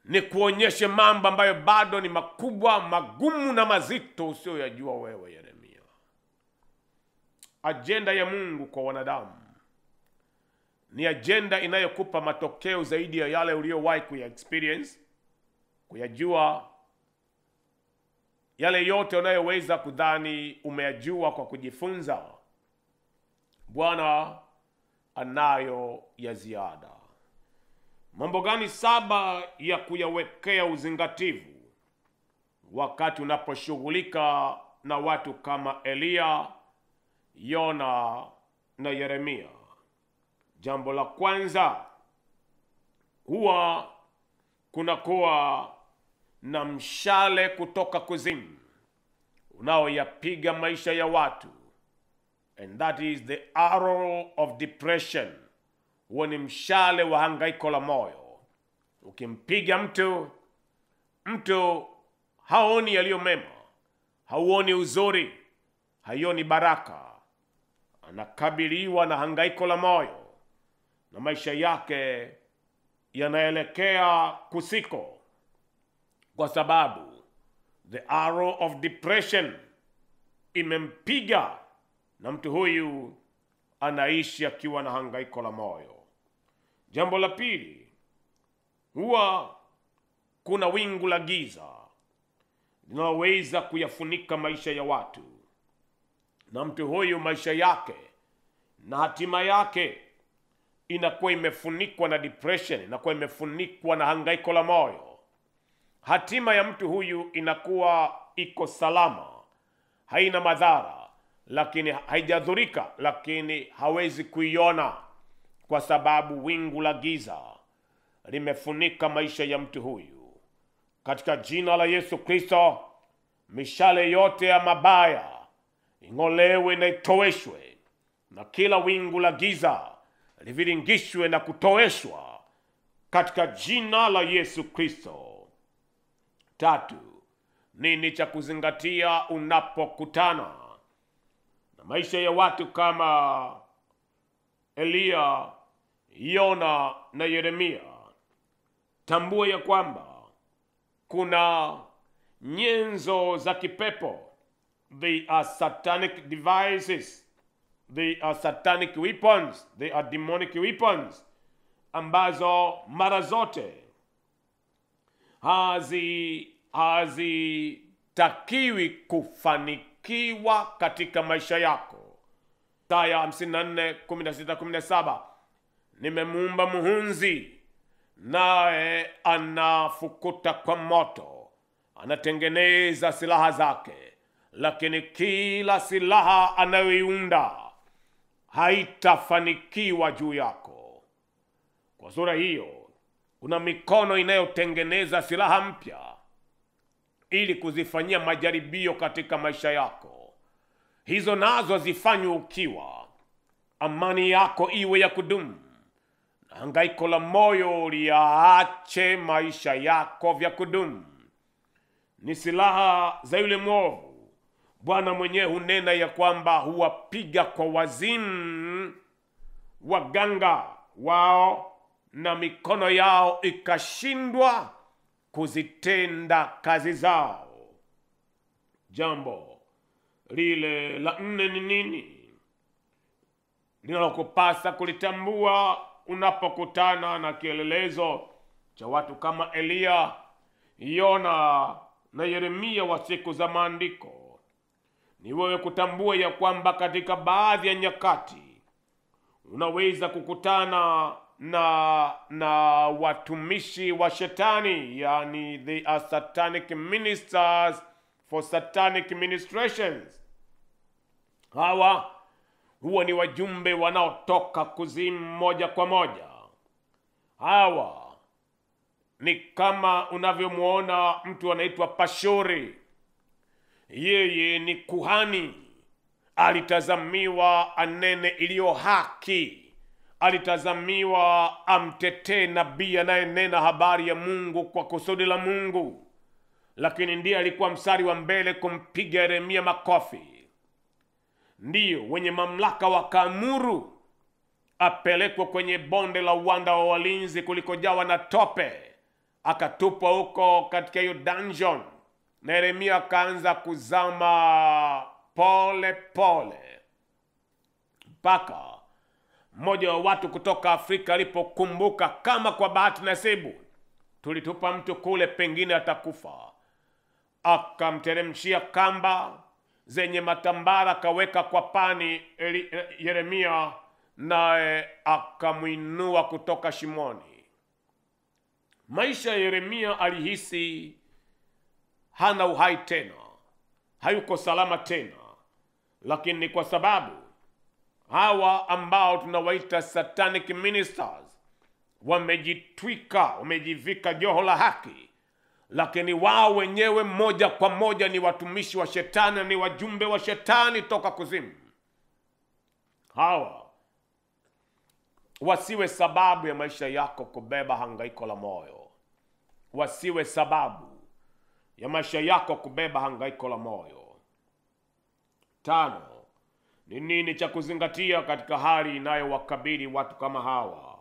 nikuonyeshe mambo ambayo bado ni makubwa, magumu na mazito usiyoyajua wewe Yeremia. Ajenda ya Mungu kwa wanadamu ni ajenda inayokupa matokeo zaidi ya yale uliyowahi kuya-experience, kuyajua. Yale yote unayoweza kudhani umeyajua kwa kujifunza, Bwana anayo ya ziada. Mambo gani 7 ya kuyawekea uzingativu wakati unaposhughulika na watu kama Eliya, Yona na Yeremia? Jambo la kwanza, huwa kunakuwa na mshale kutoka kuzimu unaoyapiga maisha ya watu, and that is the arrow of depression. Huo ni mshale wa hangaiko la moyo. Ukimpiga mtu haoni yaliyo mema, hauoni uzuri, haioni baraka, anakabiliwa na hangaiko la moyo na maisha yake yanaelekea kusiko, kwa sababu the arrow of depression imempiga, na mtu huyu anaishi akiwa na hangaiko la moyo. Jambo la pili, huwa kuna wingu la giza linaloweza kuyafunika maisha ya watu, na mtu huyu maisha yake na hatima yake inakuwa imefunikwa na depression, inakuwa imefunikwa na hangaiko la moyo. Hatima ya mtu huyu inakuwa iko salama, haina madhara, lakini haijadhurika, lakini hawezi kuiona kwa sababu wingu la giza limefunika maisha ya mtu huyu. Katika jina la Yesu Kristo, mishale yote ya mabaya ing'olewe na itoweshwe, na kila wingu la giza liviringishwe na kutoweshwa katika jina la Yesu Kristo. 3, nini cha kuzingatia unapokutana na maisha ya watu kama Eliya, Yona na Yeremia? Tambua ya kwamba kuna nyenzo za kipepo. They are satanic devices. They are satanic weapons. They are demonic weapons ambazo mara zote hazitakiwi kufanikiwa katika maisha yako. Isaya 54:16-17, nimemuumba muhunzi, naye anafukuta kwa moto, anatengeneza silaha zake, lakini kila silaha anayoiunda haitafanikiwa juu yako. Kwa sura hiyo, una mikono inayotengeneza silaha mpya ili kuzifanyia majaribio katika maisha yako. Hizo nazo zifanywe ukiwa, amani yako iwe ya kudumu, na hangaiko la moyo liache maisha yako vya kudumu. Ni silaha za yule mwovu. Bwana mwenyewe hunena ya kwamba huwapiga kwa wazimu waganga wao, na mikono yao ikashindwa kuzitenda kazi zao. Jambo lile la 4 ni nini linalokupasa kulitambua unapokutana na kielelezo cha watu kama Eliya, Yona na Yeremia wa siku za maandiko? Ni wewe kutambua ya kwamba katika baadhi ya nyakati unaweza kukutana na watumishi wa shetani, yani they are satanic ministers for satanic ministrations. Hawa huwa ni wajumbe wanaotoka kuzimu moja kwa moja. Hawa ni kama unavyomuona mtu anaitwa Pashuri. Yeye ni kuhani, alitazamiwa anene iliyo haki, alitazamiwa amtetee nabii anayenena habari ya Mungu kwa kusudi la Mungu, lakini ndiye alikuwa mstari wa mbele kumpiga Yeremia makofi. Ndiyo wenye mamlaka wakaamuru apelekwe kwenye bonde la uwanda wa walinzi kulikojawa na tope, akatupwa huko katika hiyo dungeon, na Yeremia akaanza kuzama pole pole, mpaka mmoja wa watu kutoka Afrika alipokumbuka, kama kwa bahati nasibu tulitupa mtu kule, pengine atakufa, akamteremshia kamba zenye matambara, akaweka kwa pani Yeremia, naye akamuinua kutoka shimoni. Maisha ya Yeremia alihisi hana uhai tena, hayuko salama tena, lakini ni kwa sababu hawa ambao tunawaita satanic ministers wamejitwika, wamejivika joho la haki, lakini wao wenyewe moja kwa moja ni watumishi wa shetani, ni wajumbe wa shetani toka kuzimu. Hawa wasiwe sababu ya maisha yako kubeba hangaiko la moyo. Wasiwe sababu ya maisha yako kubeba hangaiko la moyo. 5, ni nini cha kuzingatia katika hali inayowakabili watu kama hawa?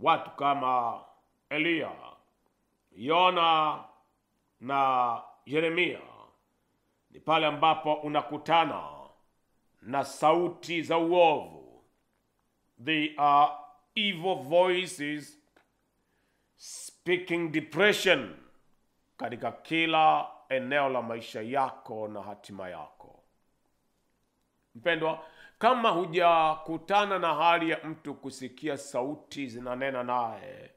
Watu kama Eliya, Yona na Yeremia ni pale ambapo unakutana na sauti za uovu. They are evil voices speaking depression katika kila eneo la maisha yako na hatima yako. Mpendwa, kama hujakutana na hali ya mtu kusikia sauti zinanena naye,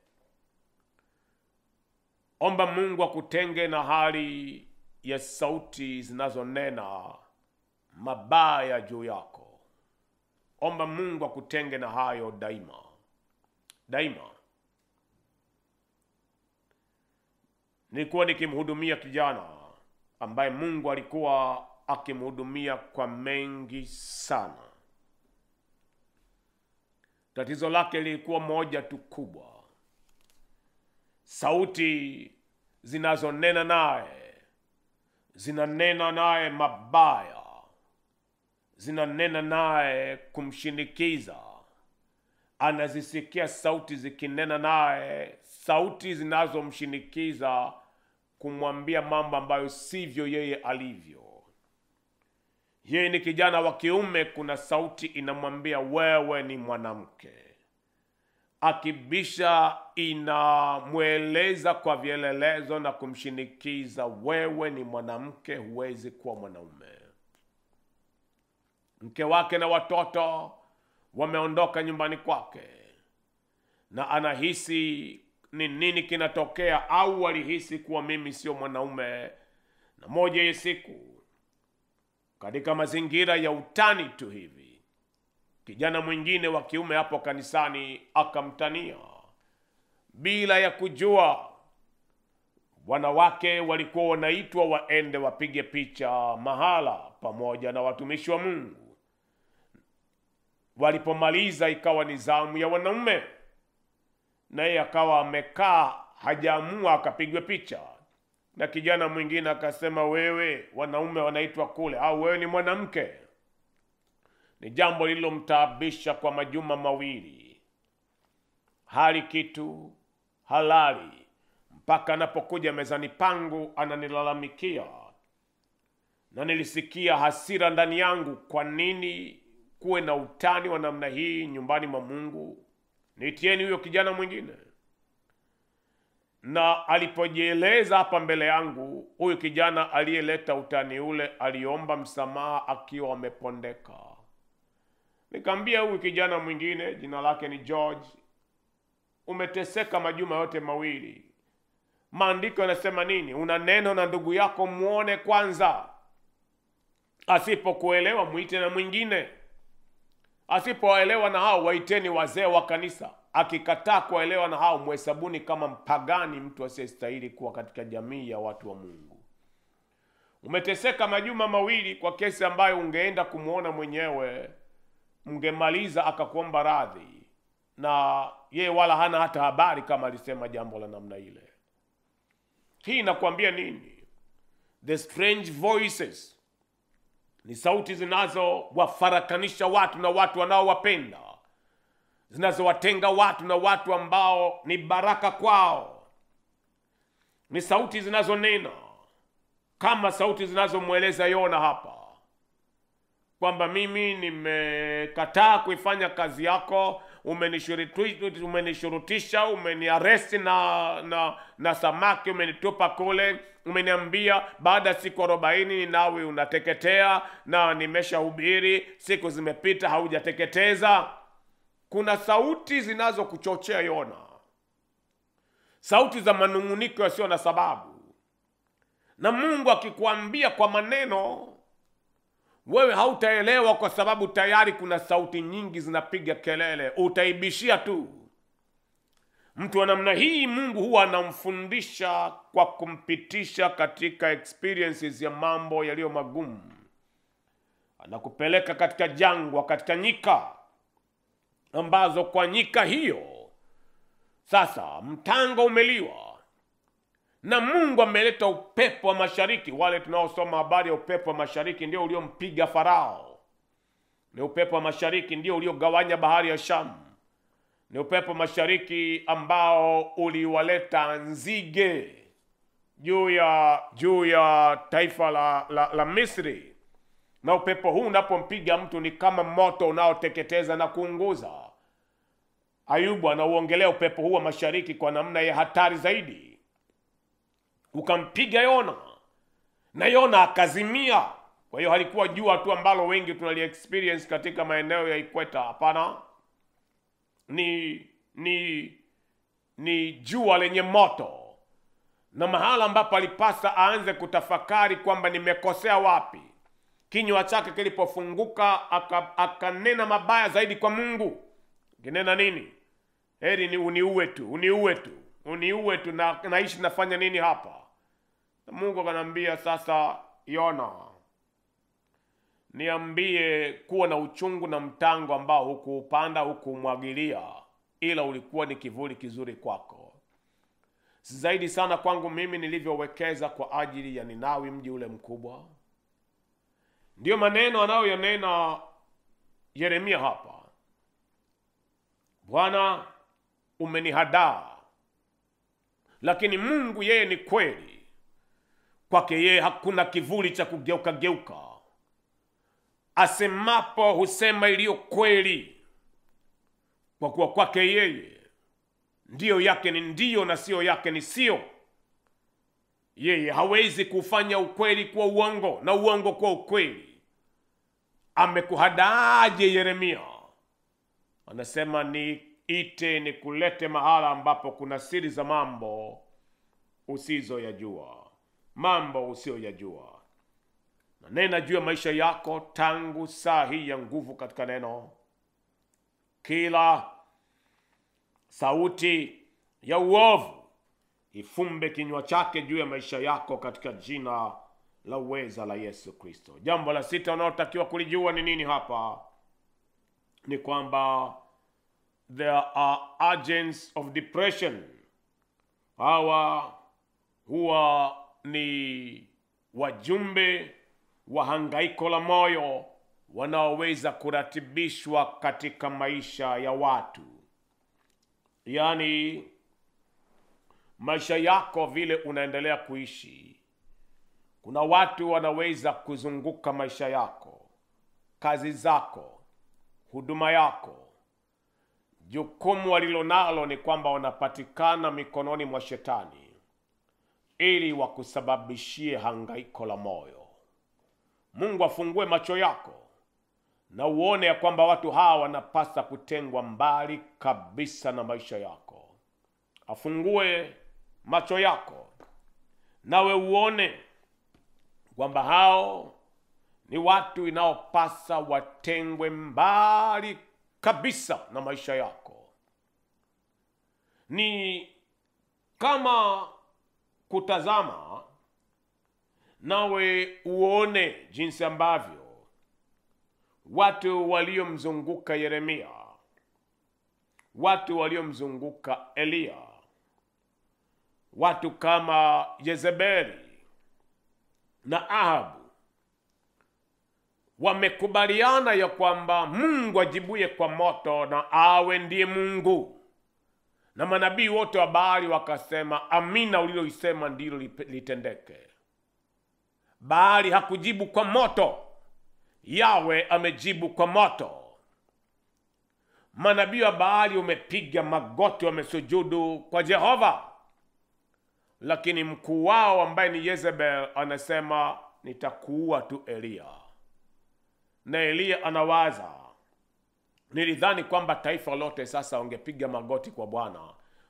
omba Mungu akutenge na hali ya sauti zinazonena mabaya juu yako. Omba Mungu akutenge na hayo daima. Daima. Nilikuwa nikimhudumia kijana ambaye Mungu alikuwa akimhudumia kwa mengi sana. Tatizo lake lilikuwa moja tu kubwa. Sauti zinazonena naye, zinanena naye mabaya, zinanena naye kumshinikiza. Anazisikia sauti zikinena naye, sauti zinazomshinikiza kumwambia mambo ambayo sivyo yeye alivyo. Yeye ni kijana wa kiume, kuna sauti inamwambia wewe ni mwanamke. Akibisha inamweleza kwa vielelezo na kumshinikiza, wewe ni mwanamke, huwezi kuwa mwanaume. Mke wake na watoto wameondoka nyumbani kwake, na anahisi ni nini kinatokea, au walihisi kuwa mimi sio mwanaume. Na moja ya siku, katika mazingira ya utani tu hivi, kijana mwingine wa kiume hapo kanisani akamtania bila ya kujua. Wanawake walikuwa wanaitwa waende wapige picha mahala pamoja na watumishi wa Mungu. Walipomaliza ikawa ni zamu ya wanaume, naye akawa amekaa hajaamua akapigwe picha. Na kijana mwingine akasema, wewe wanaume wanaitwa kule, au wewe ni mwanamke. Ni jambo lililomtaabisha kwa majuma mawili. Hali kitu halali, mpaka anapokuja mezani pangu ananilalamikia. Na nilisikia hasira ndani yangu, kwa nini kuwe na utani wa namna hii nyumbani mwa Mungu? Niitieni huyo kijana mwingine. Na alipojieleza hapa mbele yangu, huyu kijana aliyeleta utani ule aliomba msamaha akiwa amepondeka. Nikamwambia huyu kijana mwingine, jina lake ni George, umeteseka majuma yote mawili. Maandiko yanasema nini? Una neno na ndugu yako, muone kwanza. Asipokuelewa muite na mwingine. Asipoelewa na hao, waiteni wazee wa kanisa. Akikataa kuelewa na hao, muhesabuni kama mpagani, mtu asiyestahili kuwa katika jamii ya watu wa Mungu. Umeteseka majuma mawili kwa kesi ambayo ungeenda kumuona mwenyewe, mngemaliza akakuomba radhi, na yeye wala hana hata habari kama alisema jambo la namna ile. Hii inakuambia nini? The strange voices ni sauti zinazowafarakanisha watu na watu wanaowapenda, zinazowatenga watu na watu ambao ni baraka kwao. Ni sauti zinazonena kama sauti zinazomweleza Yona hapa, kwamba mimi nimekataa kuifanya kazi yako, umenishurutisha, umeniaresti na samaki, umenitupa kule, umeniambia baada ya siku 40 nawe unateketea, na nimeshahubiri, siku zimepita haujateketeza. Kuna sauti zinazokuchochea Yona, sauti za manunguniko yasiyo na sababu. Na Mungu akikuambia kwa maneno, wewe hautaelewa, kwa sababu tayari kuna sauti nyingi zinapiga kelele, utaibishia tu. Mtu wa namna hii Mungu huwa anamfundisha kwa kumpitisha katika experiences ya mambo yaliyo magumu. Anakupeleka katika jangwa, katika nyika, ambazo kwa nyika hiyo sasa mtanga umeliwa, na Mungu ameleta upepo wa mashariki. Wale tunaosoma habari ya upepo wa mashariki ndio uliompiga Farao. Ni upepo wa mashariki ndio uliogawanya bahari ya Shamu. Ni upepo wa mashariki ambao uliwaleta nzige juu ya taifa la Misri. Na upepo huu unapompiga mtu ni kama moto unaoteketeza na kuunguza. Ayubu anauongelea upepo huu wa mashariki kwa namna ya hatari zaidi. Ukampiga Yona, na Yona akazimia. Kwa hiyo halikuwa jua tu ambalo wengi tunali experience katika maeneo ya ikweta. Hapana, ni jua lenye moto, na mahala ambapo alipasa aanze kutafakari kwamba nimekosea wapi. Kinywa chake kilipofunguka akanena mabaya zaidi kwa Mungu. Kinena nini? Heri ni uniue tu, na naishi nafanya nini hapa? Na Mungu akanambia, sasa Yona, niambie, kuwa na uchungu na mtango ambao hukuupanda, hukumwagilia, ila ulikuwa ni kivuli kizuri kwako. Zaidi sana kwangu mimi nilivyowekeza kwa ajili ya Ninawi, mji ule mkubwa. Ndiyo maneno anayoyanena Yeremia hapa. Bwana, umenihadaa, lakini Mungu yeye ni kweli. Kwake yeye hakuna kivuli cha kugeuka geuka. Asemapo husema iliyo kweli, kwa kuwa kwake yeye ndiyo yake ni ndiyo na sio yake ni sio. Yeye hawezi kufanya ukweli kuwa uongo na uongo kuwa ukweli. Amekuhadaje Yeremia? Anasema niite nikulete mahala ambapo kuna siri za mambo usizoyajua, mambo usiyoyajua. Na nena juu ya maisha yako tangu saa hii ya nguvu katika neno. Kila sauti ya uovu ifumbe kinywa chake juu ya maisha yako katika jina la uweza la Yesu Kristo. Jambo la sita unaotakiwa kulijua ni nini hapa? Ni kwamba there are agents of depression. Hawa huwa ni wajumbe wa hangaiko la moyo wanaoweza kuratibishwa katika maisha ya watu. Yaani, maisha yako vile unaendelea kuishi, kuna watu wanaweza kuzunguka maisha yako, kazi zako, huduma yako. Jukumu walilonalo ni kwamba wanapatikana mikononi mwa shetani ili wakusababishie hangaiko la moyo. Mungu afungue macho yako na uone ya kwamba watu hawa wanapasa kutengwa mbali kabisa na maisha yako. Afungue macho yako nawe uone kwamba hao ni watu inaopasa watengwe mbali kabisa na maisha yako. Ni kama kutazama nawe uone jinsi ambavyo watu waliomzunguka Yeremia, watu waliomzunguka Elia, watu kama Yezebeli na Ahabu wamekubaliana ya kwamba Mungu ajibuye kwa moto na awe ndiye Mungu. Na manabii wote wa Baali wakasema, amina, uliloisema ndilo litendeke. Baali hakujibu kwa moto, Yawe amejibu kwa moto. Manabii wa Baali wamepiga magoti, wamesujudu kwa Jehova. Lakini mkuu wao ambaye ni Yezebel anasema, nitakuua tu Elia. Na Elia anawaza, nilidhani kwamba taifa lote sasa wangepiga magoti kwa Bwana,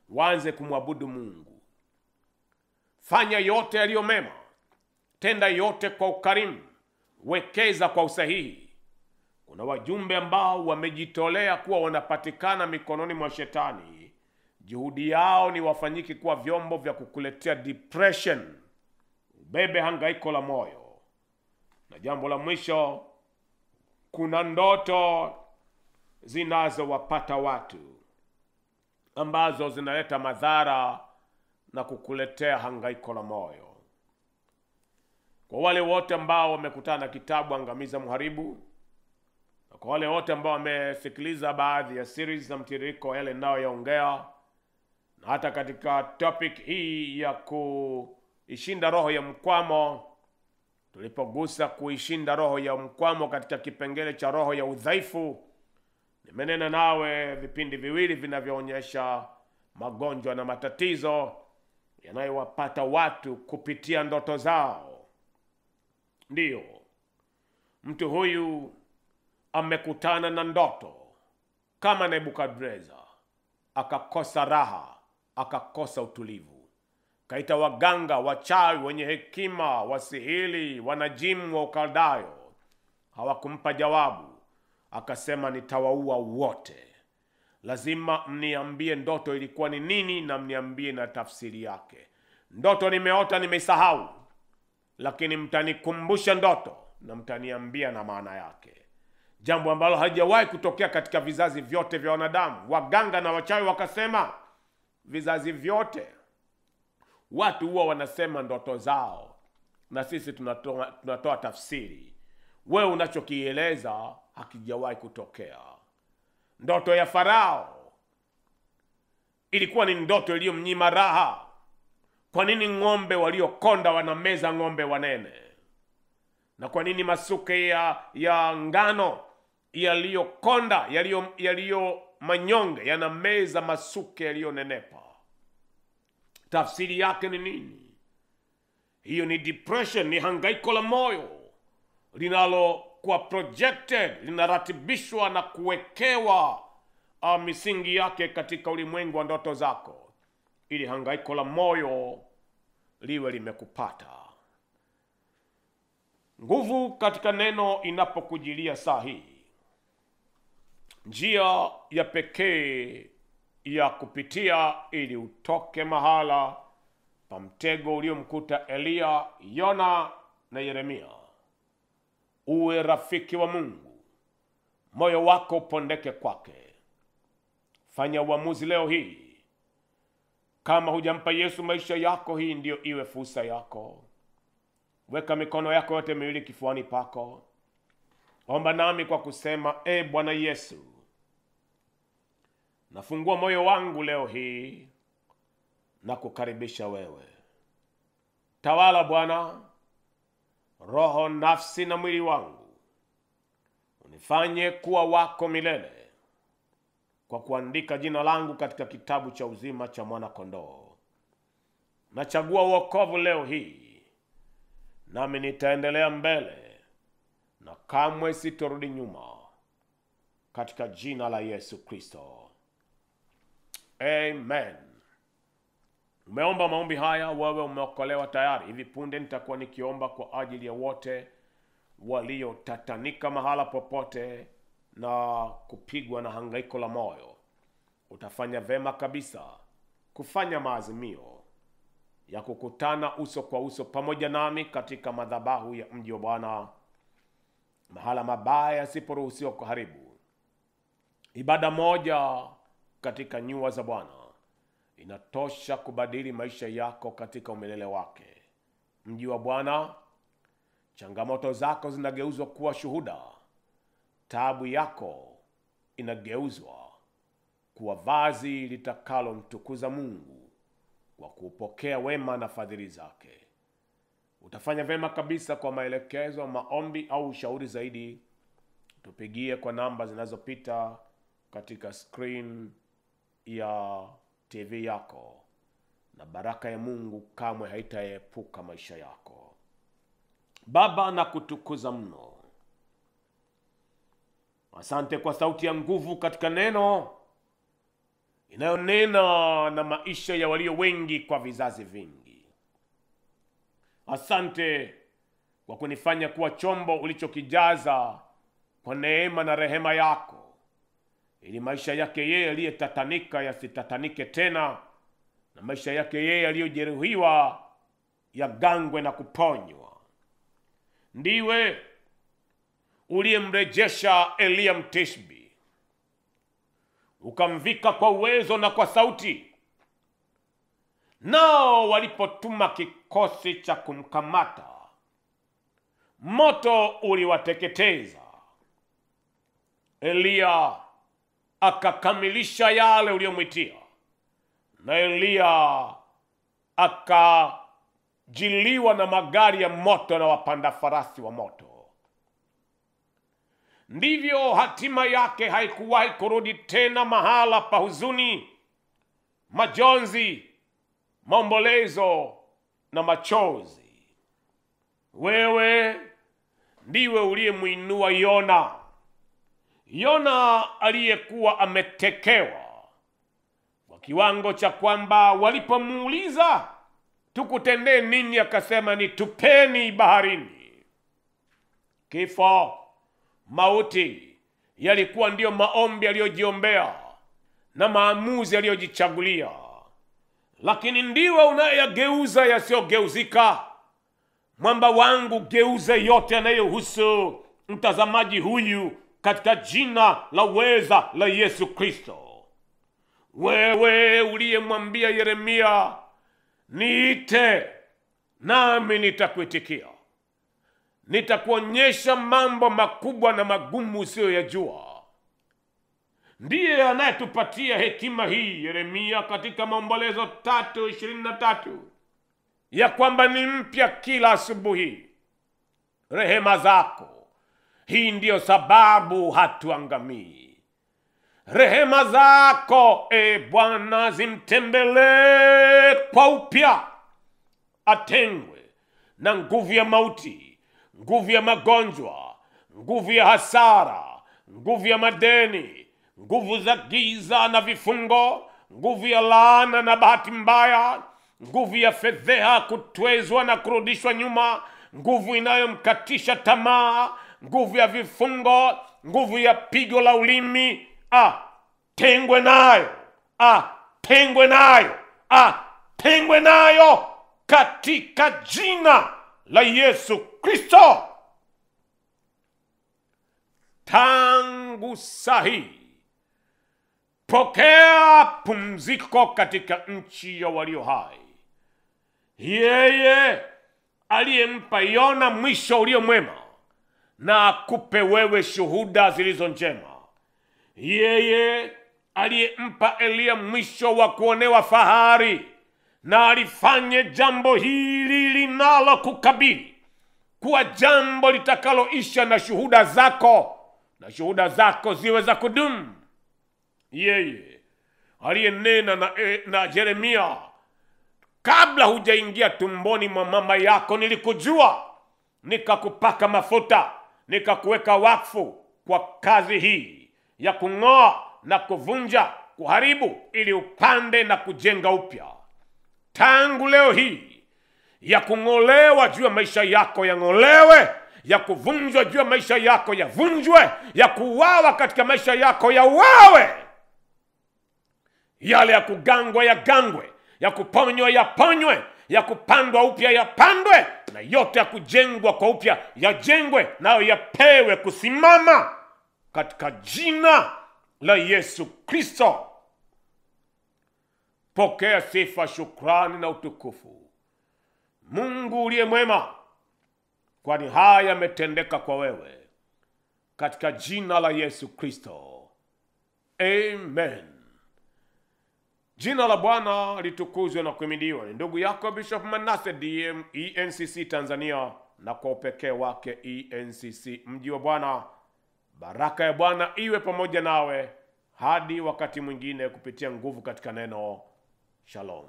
waanze kumwabudu Mungu. Fanya yote yaliyo mema, tenda yote kwa ukarimu, wekeza kwa usahihi. Kuna wajumbe ambao wamejitolea kuwa wanapatikana mikononi mwa shetani. Juhudi yao ni wafanyiki kuwa vyombo vya kukuletea depression, ubebe hangaiko la moyo. Na jambo la mwisho, kuna ndoto zinazowapata watu ambazo zinaleta madhara na kukuletea hangaiko la moyo. Kwa wale wote ambao wamekutana na kitabu Angamiza Mharibu, na kwa wale wote ambao wamesikiliza baadhi ya series na mtiririko yale ninayoyaongea, na hata katika topic hii ya kuishinda roho ya mkwamo, tulipogusa kuishinda roho ya mkwamo katika kipengele cha roho ya udhaifu, nimenena nawe vipindi viwili vinavyoonyesha magonjwa na matatizo yanayowapata watu kupitia ndoto zao. Ndiyo, Mtu huyu amekutana na ndoto kama Nebukadreza, akakosa raha, akakosa utulivu. Kaita waganga, wachawi, wenye hekima, wasihiri, wanajimu wa Ukaldayo, hawakumpa jawabu. Akasema, nitawaua wote. Lazima mniambie ndoto ilikuwa ni nini, na mniambie na tafsiri yake. Ndoto nimeota nimesahau, lakini mtanikumbusha ndoto na mtaniambia na maana yake. Jambo ambalo halijawahi kutokea katika vizazi vyote vya wanadamu. Waganga na wachawi wakasema, vizazi vyote watu huwa wanasema ndoto zao, na sisi tunatoa tafsiri. Wewe unachokieleza hakijawahi kutokea. Ndoto ya Farao ilikuwa ni ndoto iliyomnyima raha. Kwa nini ng'ombe waliokonda wanameza ng'ombe wanene? Na kwa nini masuke ya ngano yaliyokonda, yaliyo manyonge yanameza masuke yaliyonenepa? Tafsiri yake ni nini? Hiyo ni depression, ni hangaiko la moyo linalokuwa projected, linaratibishwa na kuwekewa misingi yake katika ulimwengu wa ndoto zako, ili hangaiko la moyo liwe limekupata. Nguvu katika neno inapokujilia saa hii, njia ya pekee ya kupitia ili utoke mahala pa mtego uliomkuta Eliya, Yona na Yeremia, uwe rafiki wa Mungu, moyo wako upondeke kwake. Fanya uamuzi leo hii. Kama hujampa Yesu maisha yako, hii ndio iwe fursa yako. Weka mikono yako yote miwili kifuani pako. Omba nami kwa kusema, Bwana Yesu, nafungua moyo wangu leo hii na kukaribisha wewe. Tawala Bwana, roho, nafsi na mwili wangu. Unifanye kuwa wako milele, kwa kuandika jina langu katika kitabu cha uzima cha mwana kondoo. Nachagua wokovu leo hii, nami nitaendelea mbele na kamwe sitorudi nyuma, katika jina la Yesu Kristo. Amen. Umeomba maombi haya, wewe umeokolewa tayari. Hivi punde nitakuwa nikiomba kwa ajili ya wote waliotatanika mahala popote na kupigwa na hangaiko la moyo. Utafanya vema kabisa kufanya maazimio ya kukutana uso kwa uso pamoja nami katika madhabahu ya mji wa Bwana, mahala mabaya yasiporuhusiwa kuharibu. Ibada moja katika nyua za Bwana inatosha kubadili maisha yako katika umilele wake. Mji wa Bwana, changamoto zako zinageuzwa kuwa shuhuda. Taabu yako inageuzwa kuwa vazi litakalo mtukuza Mungu kwa kupokea wema na fadhili zake. Utafanya vema kabisa. Kwa maelekezo, maombi au ushauri zaidi, tupigie kwa namba zinazopita katika screen ya TV yako, na baraka ya Mungu kamwe haitaepuka maisha yako. Baba, na kutukuza mno. Asante kwa sauti ya nguvu katika neno inayonena na maisha ya walio wengi kwa vizazi vingi. Asante kwa kunifanya kuwa chombo ulichokijaza kwa neema na rehema yako, ili maisha yake yeye aliyetatanika yasitatanike tena, na maisha yake yeye aliyojeruhiwa yagangwe na kuponywa. Ndiwe uliyemrejesha Eliya Mtishbi, ukamvika kwa uwezo na kwa sauti. Nao walipotuma kikosi cha kumkamata, moto uliwateketeza. Eliya akakamilisha yale uliyomwitia, na Eliya akajiliwa na magari ya moto na wapanda farasi wa moto. Ndivyo hatima yake haikuwahi kurudi tena mahala pa huzuni, majonzi, maombolezo na machozi. Wewe ndiwe uliyemuinua Yona. Yona aliyekuwa ametekewa kwa kiwango cha kwamba walipomuuliza tukutendee nini, akasema ni tupeni baharini. Kifo, mauti yalikuwa ndiyo maombi aliyojiombea na maamuzi aliyojichagulia, lakini ndiwe unayageuza yasiyogeuzika. Mwamba wangu, geuza yote yanayohusu mtazamaji huyu katika jina la uweza la Yesu Kristo. Wewe uliyemwambia Yeremia, niite nami nitakuitikia, nitakuonyesha mambo makubwa na magumu usiyoyajua, ndiye anayetupatia hekima hii Yeremia katika Maombolezo 3:23 ya kwamba ni mpya kila asubuhi rehema zako. Hii ndiyo sababu hatuangamii. Rehema zako Bwana zimtembelee kwa upya, atengwe na nguvu ya mauti, nguvu ya magonjwa, nguvu ya hasara, nguvu ya madeni, nguvu za giza na vifungo, nguvu ya laana na bahati mbaya, nguvu ya fedheha, kutwezwa na kurudishwa nyuma, nguvu inayomkatisha tamaa, nguvu ya vifungo, nguvu ya pigo la ulimi. Tengwe nayo, tengwe nayo, tengwe nayo katika jina la Yesu Kristo. Tangu sahi pokea pumziko katika nchi ya walio hai. Yeye aliyempa Yona mwisho ulio mwema, na akupe wewe shuhuda zilizo njema. Yeye aliyempa Elia mwisho wa kuonewa fahari, na alifanye jambo hili linalo kukabili kuwa jambo litakaloisha na shuhuda zako, na shuhuda zako ziwe za kudumu. Yeye aliyenena na Yeremia, kabla hujaingia tumboni mwa mama yako nilikujua, nikakupaka mafuta, nikakuweka wakfu kwa kazi hii ya kung'oa na kuvunja, kuharibu, ili upande na kujenga upya. Tangu leo hii ya kung'olewa juu ya maisha yako yang'olewe, ya kuvunjwa juu ya maisha yako yavunjwe, ya kuuawa katika maisha yako yauawe, yale ya kugangwa yagangwe, ya kuponywa yaponywe, ya kupandwa upya yapandwe, na yote ya kujengwa kwa upya yajengwe, nayo yapewe kusimama katika jina la Yesu Kristo. Pokea sifa, shukrani na utukufu, Mungu uliye mwema, kwani haya yametendeka kwa wewe katika jina la Yesu Kristo. Amen. Jina la Bwana litukuzwe na kuhimidiwa. Ni ndugu yako Bishop Manasseh DM, ENCC Tanzania, na kwa upekee wake ENCC Mji wa Bwana. Baraka ya Bwana iwe pamoja nawe hadi wakati mwingine kupitia nguvu katika neno. Shalom.